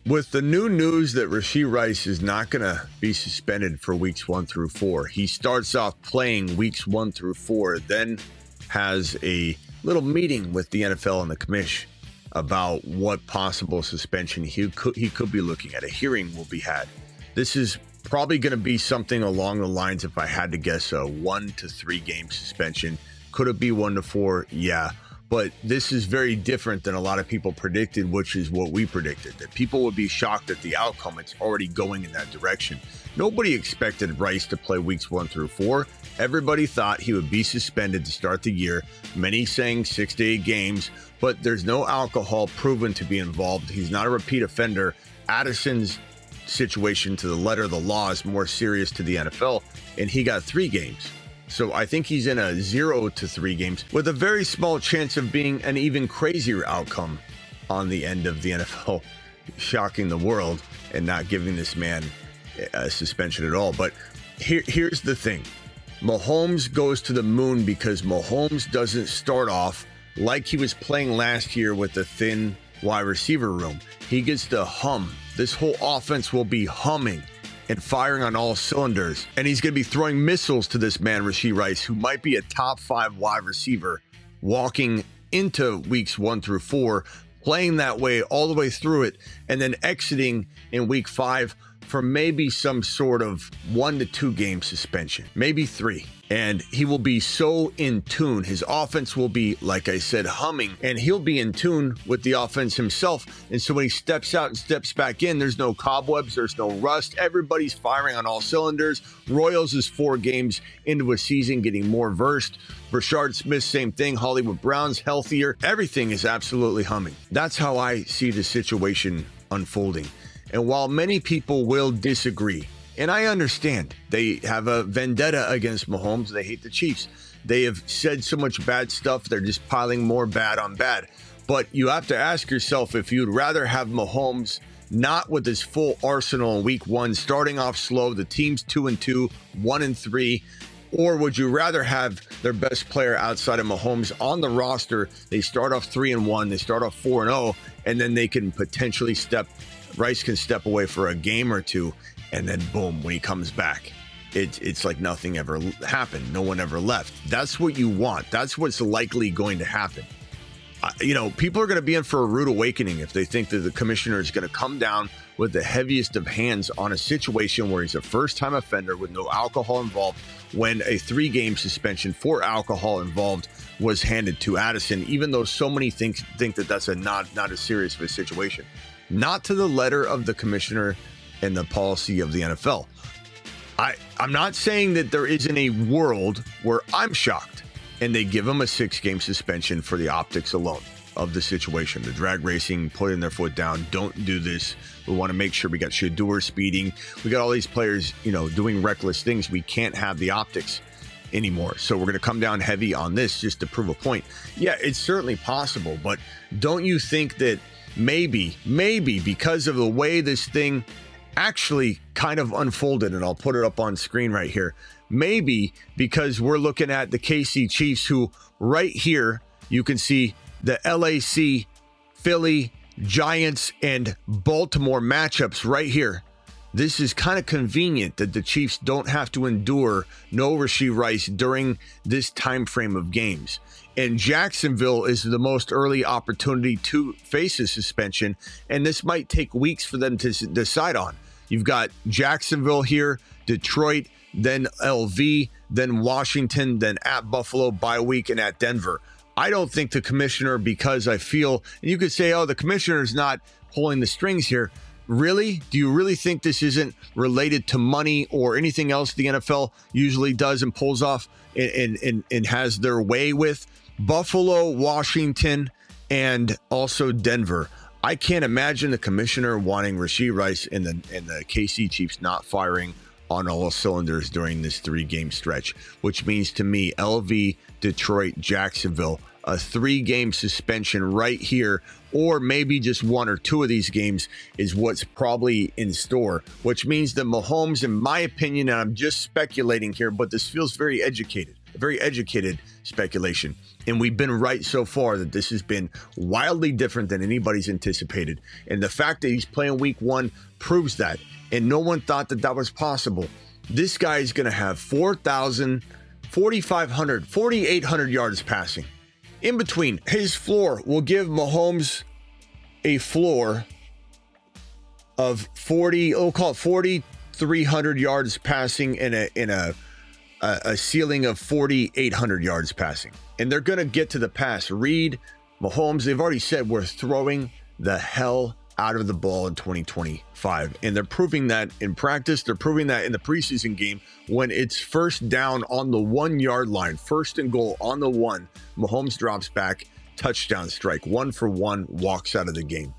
With the new news that Rashee Rice is not going to be suspended for weeks 1 through 4, he starts off playing weeks 1 through 4, then has a little meeting with the NFL and the commish about what possible suspension he could be looking at. A hearing will be had. This is probably going to be something along the lines, if I had to guess, a 1 to 3 game suspension. Could it be 1 to 4? Yeah. But this is very different than a lot of people predicted, which is what we predicted, that people would be shocked at the outcome. It's already going in that direction. Nobody expected Rice to play weeks 1 through 4. Everybody thought he would be suspended to start the year. Many saying 6 to 8 games, but there's no alcohol proven to be involved. He's not a repeat offender. Addison's situation, to the letter of the law, is more serious to the NFL, and he got 3 games. So I think he's in a 0 to 3 games with a very small chance of being an even crazier outcome on the end of the NFL, shocking the world and not giving this man a suspension at all. But here's the thing. Mahomes goes to the moon because Mahomes doesn't start off like he was playing last year with the thin wide receiver room. He gets to hum. This whole offense will be humming and firing on all cylinders. And he's going to be throwing missiles to this man, Rashee Rice, who might be a top 5 wide receiver, walking into weeks 1 through 4, playing that way all the way through it, and then exiting in week 5 for maybe some sort of 1 to 2 game suspension, maybe 3. And he will be so in tune. His offense will be, like I said, humming, and he'll be in tune with the offense himself. And so when he steps out and steps back in, there's no cobwebs, there's no rust. Everybody's firing on all cylinders. Royals is 4 games into a season, getting more versed. Rashard Smith, same thing. Hollywood Brown's healthier. Everything is absolutely humming. That's how I see the situation unfolding. And while many people will disagree, and I understand, they have a vendetta against Mahomes. They hate the Chiefs. They have said so much bad stuff. They're just piling more bad on bad. But you have to ask yourself if you'd rather have Mahomes not with his full arsenal in week 1, starting off slow, the team's 2-2, 1-3, or would you rather have their best player outside of Mahomes on the roster? They start off 3-1, they start off 4-0, and then they can potentially Rice can step away for a game or 2, and then boom, when he comes back, it's like nothing ever happened. No one ever left. That's what you want. That's what's likely going to happen. People are going to be in for a rude awakening if they think that the commissioner is going to come down with the heaviest of hands on a situation where he's a first-time offender with no alcohol involved, when a 3 game suspension for alcohol involved was handed to Addison, even though so many think that that's not as serious of a situation. Not to the letter of the commissioner and the policy of the NFL. I'm not saying that there isn't a world where I'm shocked and they give him a 6 game suspension for the optics alone of the situation. The drag racing, putting their foot down, don't do this. We want to make sure we got Shedeur speeding. We got all these players, doing reckless things. We can't have the optics anymore. So we're going to come down heavy on this just to prove a point. Yeah, it's certainly possible, but don't you think that maybe because of the way this thing actually kind of unfolded, and I'll put it up on screen right here, maybe because we're looking at the KC Chiefs, who right here you can see the LAC, Philly, Giants, and Baltimore matchups right here. This is kind of convenient that the Chiefs don't have to endure no Rashee Rice during this time frame of games. And Jacksonville is the most early opportunity to face a suspension, and this might take weeks for them to decide on. You've got Jacksonville here, Detroit, then LV, then Washington, then at Buffalo, bye week, and at Denver. I don't think the commissioner, because I feel, and you could say, the commissioner's not pulling the strings here. Really? Do you really think this isn't related to money or anything else the NFL usually does and pulls off and has their way with? Buffalo, Washington, and also Denver. I can't imagine the commissioner wanting Rashee Rice and the KC Chiefs not firing on all cylinders during this 3 game stretch, which means to me, LV, Detroit, Jacksonville, a 3 game suspension right here, or maybe just 1 or 2 of these games is what's probably in store, which means that Mahomes, in my opinion, and I'm just speculating here, but this feels very educated speculation. And we've been right so far that this has been wildly different than anybody's anticipated. And the fact that he's playing week 1 proves that. And no one thought that that was possible. This guy is going to have 4,000, 4,500, 4,800 yards passing. In between, his floor will give Mahomes a floor of 40, we'll call it 4,300 yards passing and a ceiling of 4,800 yards passing. And they're going to get to the pass. Reed, Mahomes, they've already said we're throwing the hell out of the ball in 2025. And they're proving that in practice. They're proving that in the preseason game when it's first down on the 1 yard line, first and goal on the 1. Mahomes drops back, touchdown strike, 1 for 1, walks out of the game.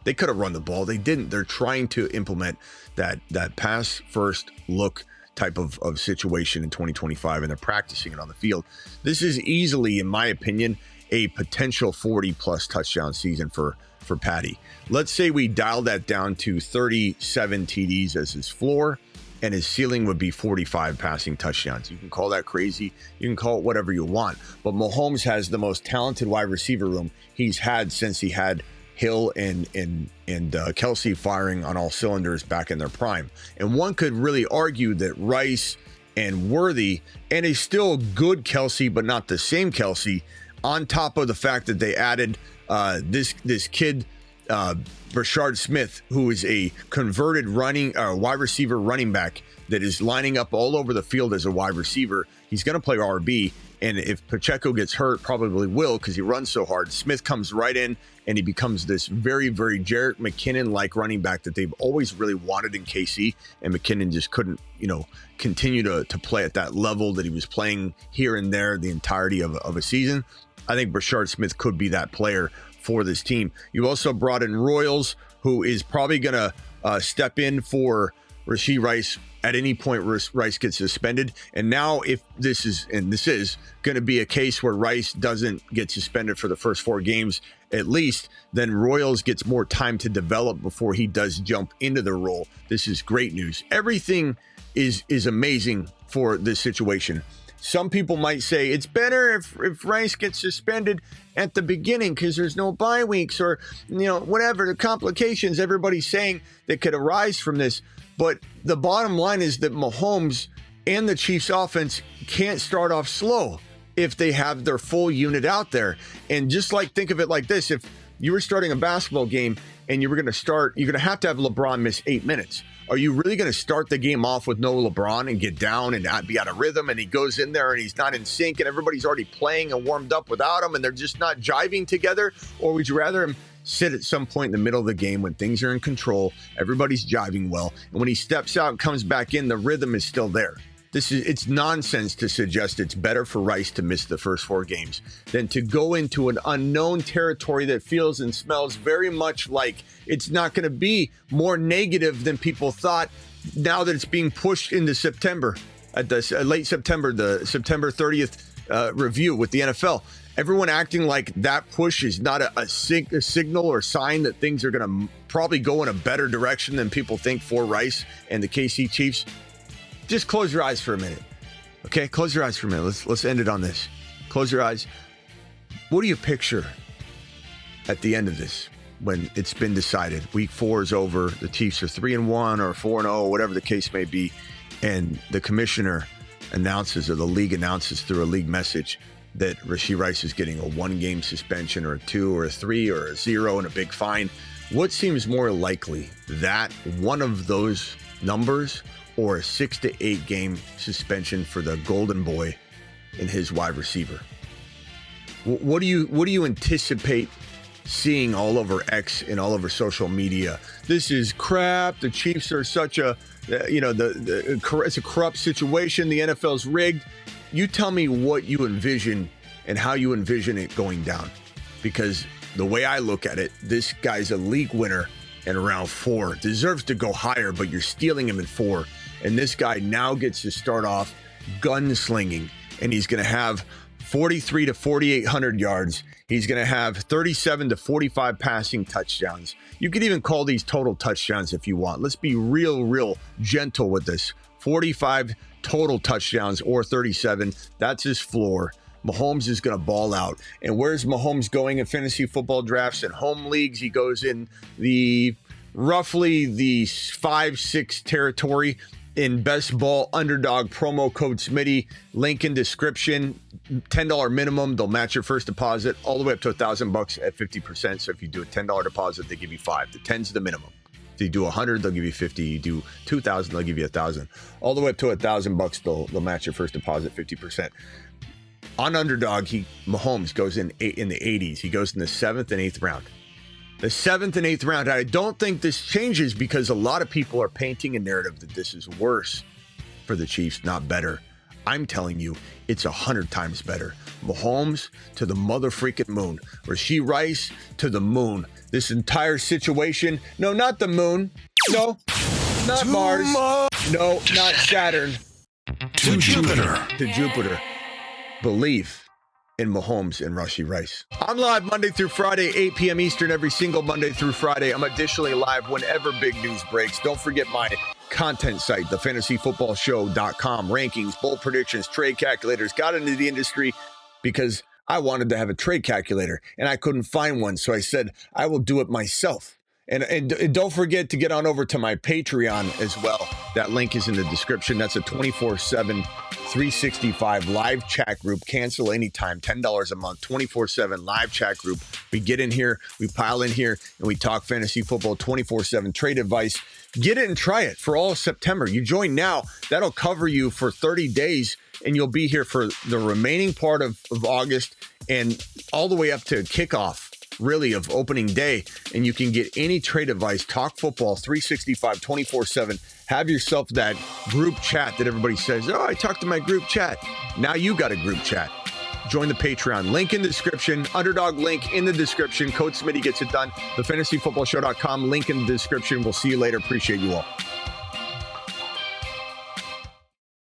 They could have run the ball. They didn't. They're trying to implement that pass first look type of situation in 2025, and they're practicing it on the field. This is easily, in my opinion, a potential 40-plus touchdown season for Patty. Let's say we dial that down to 37 TDs as his floor, and his ceiling would be 45 passing touchdowns. You can call that crazy. You can call it whatever you want. But Mahomes has the most talented wide receiver room he's had since he had Hill and Kelsey firing on all cylinders back in their prime. And one could really argue that Rice and Worthy, and a still good Kelsey, but not the same Kelsey, on top of the fact that they added this kid, Rashee Smith, who is a converted wide receiver running back that is lining up all over the field as a wide receiver. He's going to play RB. And if Pacheco gets hurt, probably will because he runs so hard. Smith comes right in and he becomes this very, very Jerick McKinnon-like running back that they've always really wanted in KC. And McKinnon just couldn't, continue to play at that level that he was playing here and there the entirety of a season. I think Rashee Smith could be that player for this team. You also brought in Royals, who is probably going to step in for Rashee Rice at any point Rice gets suspended. And now if this is going to be a case where Rice doesn't get suspended for the first 4 games, at least, then Royals gets more time to develop before he does jump into the role. This is great news. Everything is amazing for this situation. Some people might say it's better if Rice gets suspended at the beginning because there's no bye weeks or, whatever the complications everybody's saying that could arise from this. But the bottom line is that Mahomes and the Chiefs offense can't start off slow if they have their full unit out there. And just think of it like this. If you were starting a basketball game and you're going to have to have LeBron miss 8 minutes. Are you really going to start the game off with no LeBron and get down and not be out of rhythm? And he goes in there and he's not in sync and everybody's already playing and warmed up without him and they're just not jiving together? Or would you rather him sit at some point in the middle of the game when things are in control, everybody's jiving well, and when he steps out and comes back in, the rhythm is still there? It's nonsense to suggest it's better for Rice to miss the first 4 games than to go into an unknown territory that feels and smells very much like it's not going to be more negative than people thought now that it's being pushed into September, at the late September, the September 30th review with the NFL. Everyone acting like that push is not a signal or sign that things are going to probably go in a better direction than people think for Rice and the KC Chiefs. Just close your eyes for a minute. Okay, close your eyes for a minute. Let's end it on this. Close your eyes. What do you picture at the end of this when it's been decided? Week 4 is over. The Chiefs are 3-1 or 4-0, whatever the case may be. And the commissioner announces, or the league announces through a league message, that Rashee Rice is getting a 1-game suspension or a 2 or a 3 or a 0 and a big fine. What seems more likely, that one of those numbers or a 6 to 8 game suspension for the golden boy and his wide receiver? What do you anticipate seeing all over X and all over social media? This is crap. The Chiefs are such a, it's a corrupt situation. The NFL's rigged. You tell me what you envision and how you envision it going down. Because the way I look at it, this guy's a league winner in round 4. Deserves to go higher, but you're stealing him in 4. And this guy now gets to start off gunslinging. And he's going to have 43 to 4,800 yards. He's going to have 37 to 45 passing touchdowns. You could even call these total touchdowns if you want. Let's be real gentle with this. 45 total touchdowns or 37. That's his floor. Mahomes is going to ball out. And where's Mahomes going in fantasy football drafts and home leagues? He goes in the roughly the 5-6 territory in best ball underdog. Promo code Smitty, link in description. $10 minimum. They'll match your first deposit all the way up to $1,000 at 50%. So if you do a $10 deposit, they give you $5. The 10's the minimum. If you do 100, they'll give you 50. You do 2,000, they'll give you 1,000. All the way up to $1,000, they'll match your first deposit 50%. On underdog, Mahomes goes in the 80s. He goes in the 7th and 8th round. The 7th and 8th round. I don't think this changes because a lot of people are painting a narrative that this is worse for the Chiefs, not better. I'm telling you, it's 100 times better. Mahomes to the mother freaking moon. Rashee Rice to the moon. This entire situation. No, not the moon. No, not Mars. No, not Saturn. To Jupiter. To Jupiter. Believe in Mahomes and Rashee Rice. I'm live Monday through Friday, 8 p.m. Eastern, every single Monday through Friday. I'm additionally live whenever big news breaks. Don't forget my content site, thefantasyfootballshow.com. Rankings, bold predictions, trade calculators. Got into the industry because I wanted to have a trade calculator and I couldn't find one. So I said, I will do it myself. And don't forget to get on over to my Patreon as well. That link is in the description. That's a 24/7, 365 live chat group. Cancel anytime, $10 a month, 24/7 live chat group. We get in here, we pile in here, and we talk fantasy football 24/7, trade advice. Get it and try it for all of September. You join now, that'll cover you for 30 days, and you'll be here for the remaining part of August and all the way up to kickoff. Really, of opening day, and you can get any trade advice, talk football 365 24/7. Have yourself that group chat that everybody says, oh, I talked to my group chat. Now you got a group chat. Join the Patreon. Link in the description. Underdog link in the description. Code Smitty gets it done. Thefantasyfootballshow.com. Link in the description. We'll see you later. Appreciate you all.